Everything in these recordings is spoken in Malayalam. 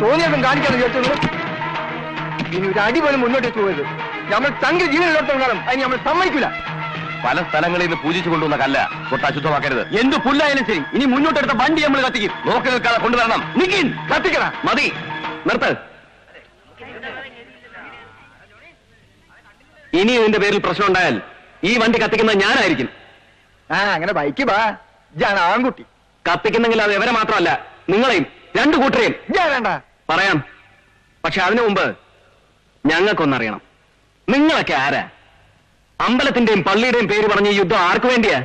തോന്നിയതും കാണിക്കാന്ന് ചോദിച്ചത്. ഇനി ഒരു അടി പോലും മുന്നോട്ട് പോയത് നമ്മൾ തങ്ങൾ ജീവനിലോടത്തോളം കാലം അതിന് നമ്മൾ സമ്മതിക്കില്ല. പല സ്ഥലങ്ങളിൽ നിന്ന് പൂജിച്ചു കൊണ്ടുവന്ന കല്ല തൊട്ട് അശുദ്ധമാക്കരുത്. എന്ത് പുല്ലായാലും ശരി, ഇനി മുന്നോട്ടെടുത്ത വണ്ടി നമ്മൾ കത്തിക്കും. നോക്കി നിൽക്കാതെ കൊണ്ടുവരണം. നിക്കിൻ, കത്തിക്കണം. മതി, നിർത്ത്. ഇനി ഇതിന്റെ പേരിൽ പ്രശ്നം ഉണ്ടായാൽ ഈ വണ്ടി കത്തിക്കുന്നത് ഞാനായിരിക്കും. അങ്ങനെ ബൈക്ക് ബാ, ഞാൻ ആൺകുട്ടി. കത്തിക്കുന്നെങ്കിൽ അത് ഇവരെ മാത്രമല്ല, നിങ്ങളെയും രണ്ടു കൂട്ടരെയും വേണ്ട പറയാം. പക്ഷെ അതിനു മുമ്പ് ഞങ്ങൾക്കൊന്നറിയണം, നിങ്ങളൊക്കെ ആരാ? അമ്പലത്തിന്റെയും പള്ളിയുടെയും പേര് പറഞ്ഞ ഈ യുദ്ധം ആർക്കു വേണ്ടിയാ?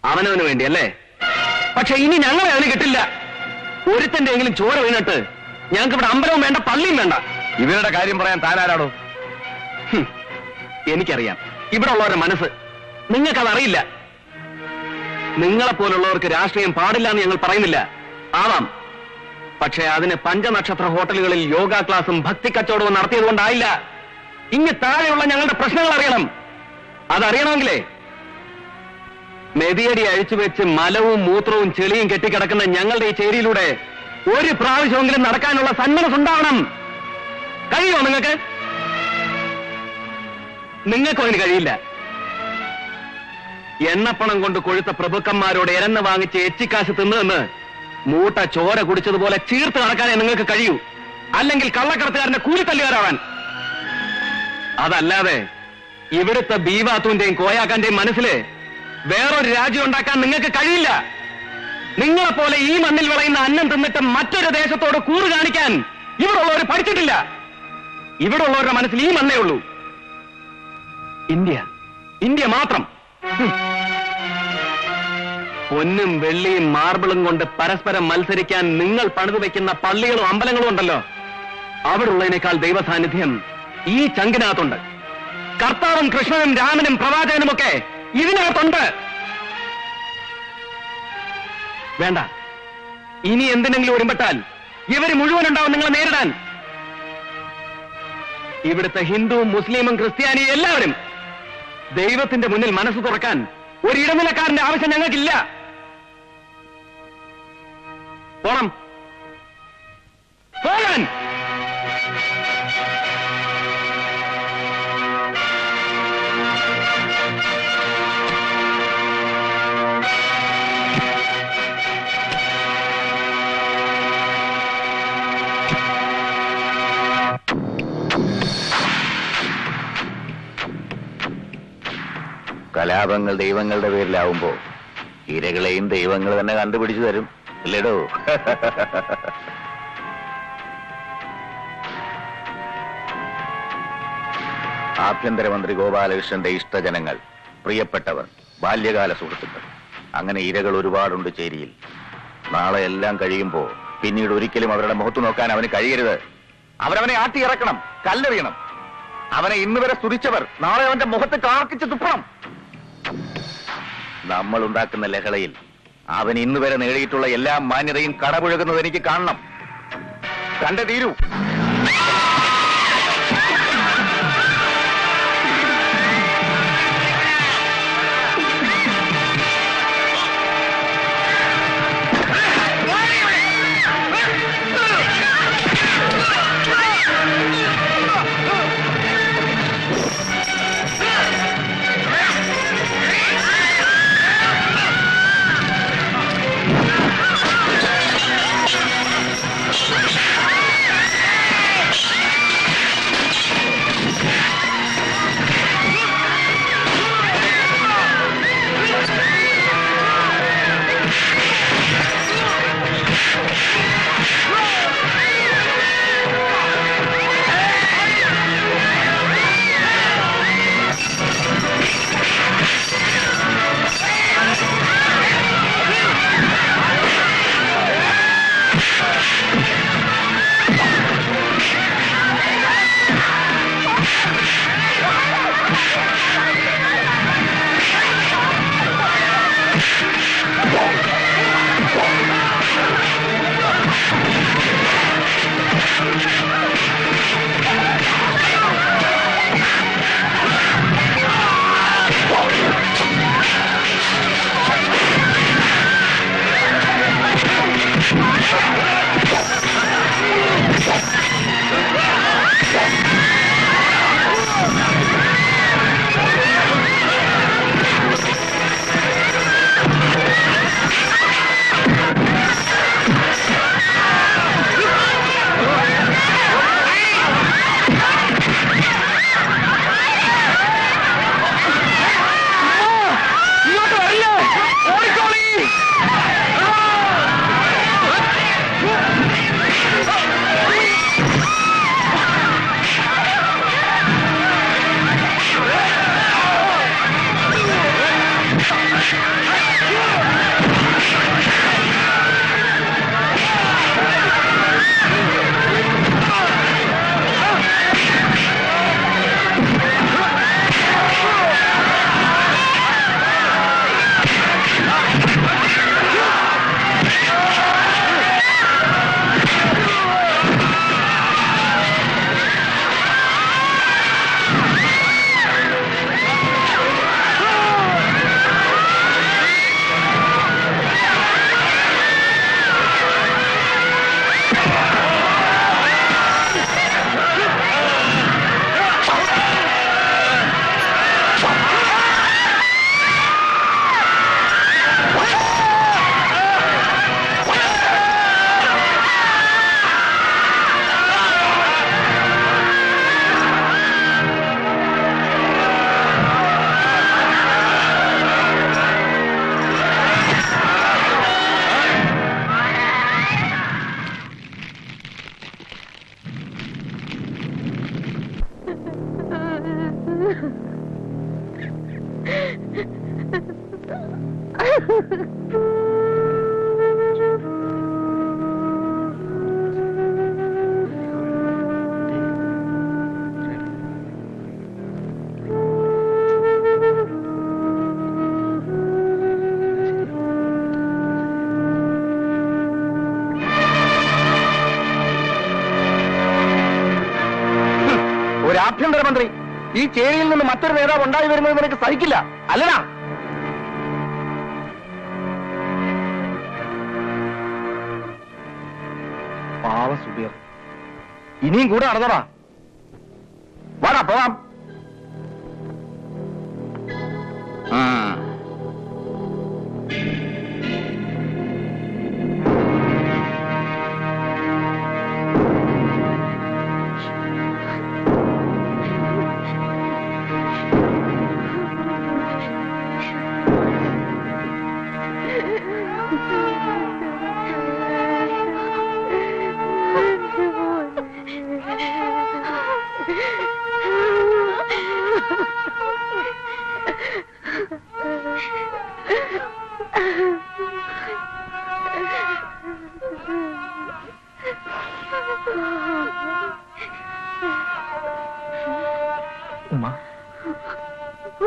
അവനവന് വേണ്ടിയല്ലേ? പക്ഷെ ഇനി ഞങ്ങളെ അതിന് കിട്ടില്ല. ഒരുത്തന്റെ എങ്കിലും ചോര വീണിട്ട് ഞങ്ങൾക്ക് ഇവിടെ അമ്പലവും വേണ്ട, പള്ളിയും വേണ്ട. ഇവരുടെ കാര്യം പറയാൻ താനാരാണോ? എനിക്കറിയാം ഇവിടെ ഉള്ളവരുടെ മനസ്സ്. നിങ്ങൾക്കതറിയില്ല. നിങ്ങളെപ്പോലുള്ളവർക്ക് രാഷ്ട്രീയം പാടില്ല എന്ന് ഞങ്ങൾ പറയുന്നില്ല, ആവാം. പക്ഷെ അതിന് പഞ്ചനക്ഷത്ര ഹോട്ടലുകളിൽ യോഗ ക്ലാസും ഭക്തി കച്ചവടവും നടത്തിയത് കൊണ്ടായില്ല. ഇങ്ങ് താഴെയുള്ള ഞങ്ങളുടെ പ്രശ്നങ്ങൾ അറിയണം. അതറിയണമെങ്കിലേ മെതിയടി അഴിച്ചുവെച്ച് മലവും മൂത്രവും ചെളിയും കെട്ടിക്കിടക്കുന്ന ഞങ്ങളുടെ ഈ ചേരിയിലൂടെ ഒരു പ്രാവശ്യമെങ്കിലും നടക്കാനുള്ള സന്മനസ്സുണ്ടാവണം. കഴിയുമോ നിങ്ങൾക്ക്? നിങ്ങൾക്കും അതിന് കഴിയില്ല. എണ്ണപ്പണം കൊണ്ട് കൊഴുത്ത പ്രഭുക്കന്മാരോട് എരന്ന് വാങ്ങിച്ച് എച്ചിക്കാശ് തിന്നുവെന്ന് മൂട്ട ചോര കുടിച്ചതുപോലെ ചീർത്ത് നടക്കാനേ നിങ്ങൾക്ക് കഴിയൂ. അല്ലെങ്കിൽ കള്ളക്കടത്തുകാരന്റെ കൂലിത്തല്ലുകാരാവാൻ. അതല്ലാതെ ഇവിടുത്തെ ബീവാത്തുവിന്റെയും കോയാക്കാന്റെയും മനസ്സില് വേറൊരു രാജ്യം ഉണ്ടാക്കാൻ നിങ്ങൾക്ക് കഴിയില്ല. നിങ്ങളെപ്പോലെ ഈ മണ്ണിൽ വിളയുന്ന അന്നം തിന്നിട്ട് മറ്റൊരു ദേശത്തോട് കൂറ് കാണിക്കാൻ ഇവിടെ ഉള്ളവർ പഠിച്ചിട്ടില്ല. ഇവിടെ ഉള്ളവരുടെ മനസ്സിൽ ഈ മണ്ണേ ഉള്ളൂ. ഇന്ത്യ, ഇന്ത്യ മാത്രം. പൊന്നും വെള്ളിയും മാർബിളും കൊണ്ട് പരസ്പരം മത്സരിക്കാൻ നിങ്ങൾ പണിതു വയ്ക്കുന്ന പള്ളികളും അമ്പലങ്ങളും ഉണ്ടല്ലോ, അവിടെ ഉള്ളതിനേക്കാൾ ദൈവസാന്നിധ്യം ഈ ചങ്കിനകത്തുണ്ട്. കർത്താവും കൃഷ്ണനും രാമനും പ്രവാചകനും ഒക്കെ ഇതിനകത്തുണ്ട്. വേണ്ട, ഇനി എന്തിനെങ്കിലും ഒരുമ്പെട്ടാൽ ഇവര് മുഴുവനുണ്ടാവും നിങ്ങളെ നേരിടാൻ. ഇവിടുത്തെ ഹിന്ദുവും മുസ്ലിമും ക്രിസ്ത്യാനിയും എല്ലാവരും ദൈവത്തിന്റെ മുന്നിൽ മനസ്സ് തുറക്കാൻ ഒരു ഇടനിലക്കാരന്റെ ആവശ്യം ഞങ്ങൾക്കില്ല. പോണം, പോകാൻ. കലാപങ്ങൾ ദൈവങ്ങളുടെ പേരിലാവുമ്പോ ഇരകളെയും ദൈവങ്ങൾ തന്നെ കണ്ടുപിടിച്ചു തരും, ഇല്ലേടോ? ആഭ്യന്തരമന്ത്രി ഗോപാലകൃഷ്ണന്റെ ഇഷ്ടജനങ്ങൾ, പ്രിയപ്പെട്ടവർ, ബാല്യകാല സുഹൃത്തുക്കൾ, അങ്ങനെ ഇരകൾ ഒരുപാടുണ്ട് ചേരിയിൽ. നാളെ എല്ലാം കഴിയുമ്പോ പിന്നീട് ഒരിക്കലും അവരുടെ മുഖത്ത് നോക്കാൻ അവന് കഴിയരുത്. അവരവനെ ആട്ടിയിറക്കണം, കല്ലെറിയണം. അവനെ ഇന്നുവരെ സ്തുതിച്ചവർ നാളെ അവന്റെ മുഖത്ത് കാർക്കിച്ച് തുപ്പണം. നമ്മൾ ഉണ്ടാക്കുന്ന ലഹളയിൽ അവൻ ഇന്നുവരെ നേടിയിട്ടുള്ള എല്ലാ മാന്യതയും കടപുഴകുന്നത് എനിക്ക് കാണണം. കണ്ടേ തീരൂ. ഒരു ആഭ്യന്തരമന്ത്രി ഈ ചേരിയിൽ നിന്ന് മറ്റൊരു നേതാവ് ഉണ്ടായി വരുന്നത് നിനക്ക് സഹിക്കില്ല അല്ലടാ? പാവ സുബീർ, ഇനിയും കൂടെ നടന്നടാ. വാടാ പോവാം.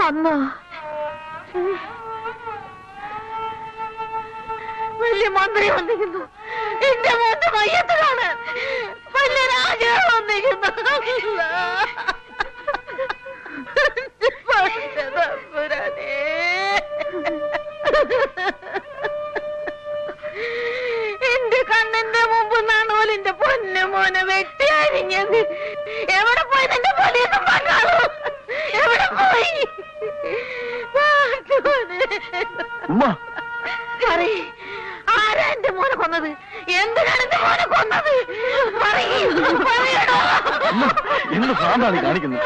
വന്നോ? വലിയ മന്ത്രി വന്നിരിക്കുന്നു. എന്റെ മോന്റെ മയ്യത്തിലാണ്. വലിയ രാജാവ് വന്നിരിക്കുന്നു. എന്റെ കണ്ണിന്റെ മുമ്പ് നാണോലിന്റെ പൊന്നു മോനെ വെട്ടിയരിഞ്ഞത്. എവിടെ പോയി നിന്റെ പോലീസും പങ്കാളോ? എവിടെ പോയി? ആരാ എന്റെ മോനെ കൊന്നത്? എന്തിനാണ് എന്റെ മോനെ കൊന്നത്? എന്ത് ഭ്രാന്താണ് കാണിക്കുന്നത്?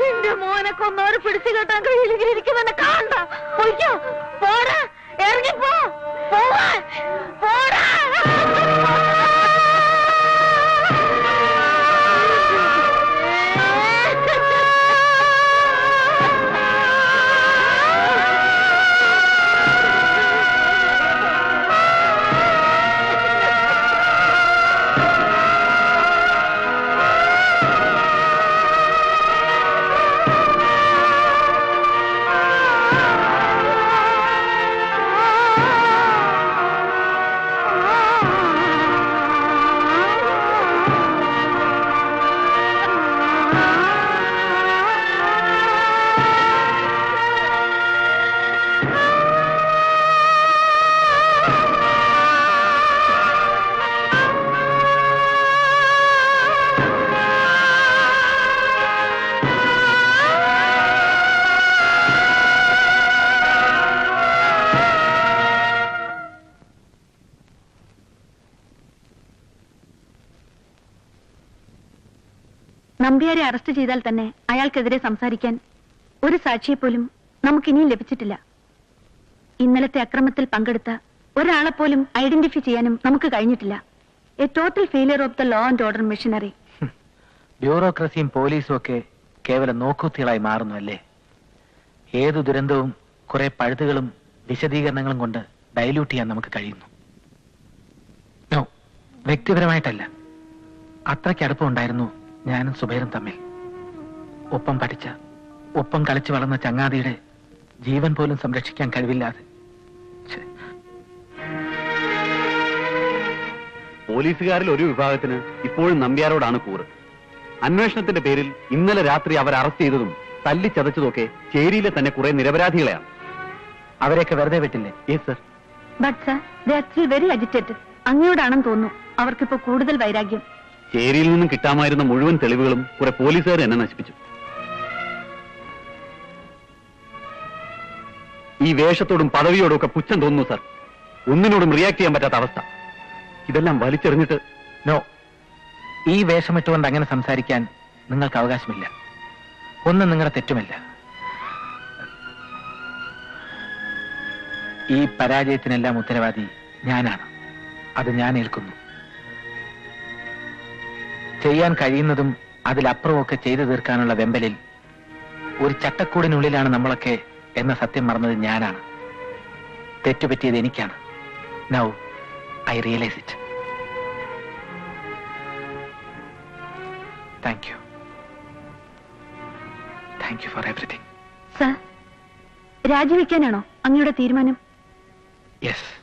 എന്റെ മോനെ കൊന്നവരെ പിടിച്ചു കെട്ടാൻ കയ്യിലിങ്ങനെ ഇരിക്കുന്നെ കാണണ്ട. പോയിക്കോ, പോടാ, ഇറങ്ങിപ്പോ, പോവാൻ, പോടാ. നമ്പ്യാരെ അറസ്റ്റ് ചെയ്താൽ തന്നെ അയാൾക്കെതിരെ സംസാരിക്കാൻ ഒരു സാക്ഷിയെപ്പോലും നമുക്കിനിയും ലഭിച്ചിട്ടില്ല. ഇന്നലത്തെ അക്രമത്തിൽ പങ്കെടുത്ത ഒരാളെപ്പോലും ഐഡന്റിഫൈ ചെയ്യാനും നമുക്ക് കഴിഞ്ഞിട്ടില്ല. A total failure of the law and order machinery. ബ്യൂറോക്രസിയും പോലീസും ഒക്കെ കേവലം നോക്കുത്തികളായി മാറുന്നു അല്ലേ? ഏതു ദുരന്തവും കുറെ പഴുതുകളും വിശദീകരണങ്ങളും കൊണ്ട് ഡൈല്യൂട്ട് ചെയ്യാൻ നമുക്ക് കഴിയുന്നു. നോ, വ്യക്തിപരമായിട്ടല്ല, അത്രയ്ക്ക് അടുപ്പമുണ്ടായിരുന്നു ഞാനും സുബൈറും തമ്മിൽ. ഒപ്പം പഠിച്ച, ഒപ്പം കളിച്ചു വളർന്ന ചങ്ങാതിയുടെ ജീവൻ പോലും സംരക്ഷിക്കാൻ കഴിവില്ലാതെ. പോലീസുകാരിൽ ഒരു വിഭാഗത്തിന് ഇപ്പോഴും നമ്പ്യാരോടാണ് കൂറ്. അന്വേഷണത്തിന്റെ പേരിൽ ഇന്നലെ രാത്രി അവർ അറസ്റ്റ് ചെയ്തതും തല്ലിച്ചതച്ചതൊക്കെ ചേരിയിലെ തന്നെ കുറെ നിരപരാധികളെയാണ്. അവരെയൊക്കെ വെറുതെ വിട്ടില്ലേ? Yes sir. But sir, they are still very agitated. അങ്ങയോടാണെന്ന് തോന്നുന്നു അവർക്കിപ്പോ കൂടുതൽ വൈരാഗ്യം. ചേരിയിൽ നിന്നും കിട്ടാമായിരുന്ന മുഴുവൻ തെളിവുകളും കുറെ പോലീസുകാർ എന്നെ നശിപ്പിച്ചു. ഈ വേഷത്തോടും പദവിയോടും ഒക്കെ പുച്ഛം തോന്നുന്നു സർ. ഒന്നിനോടും റിയാക്ട് ചെയ്യാൻ പറ്റാത്ത അവസ്ഥ. ഇതെല്ലാം വലിച്ചെറിഞ്ഞിട്ട്. നോ, ഈ വേഷമിട്ടുകൊണ്ട് അങ്ങനെ സംസാരിക്കാൻ നിങ്ങൾക്ക് അവകാശമില്ല. ഒന്നും നിങ്ങളുടെ തെറ്റുമില്ല. ഈ പരാജയത്തിനെല്ലാം ഉത്തരവാദി ഞാനാണ്. അത് ഞാൻ ഏൽക്കുന്നു. ചെയ്യാൻ കഴിയുന്നതും അതിലപ്പുറമൊക്കെ ചെയ്തു തീർക്കാനുള്ള വെമ്പലിൽ ഒരു ചട്ടക്കൂടിനുള്ളിലാണ് നമ്മളൊക്കെ എന്ന സത്യം മറന്നത് ഞാനാണ്. തെറ്റുപറ്റിയത് എനിക്കാണ്. Now I realise it. Thank you. Thank you for everything. Sir, രാജിവെക്കാനാണോ അങ്ങയുടെ തീരുമാനം? യെസ്.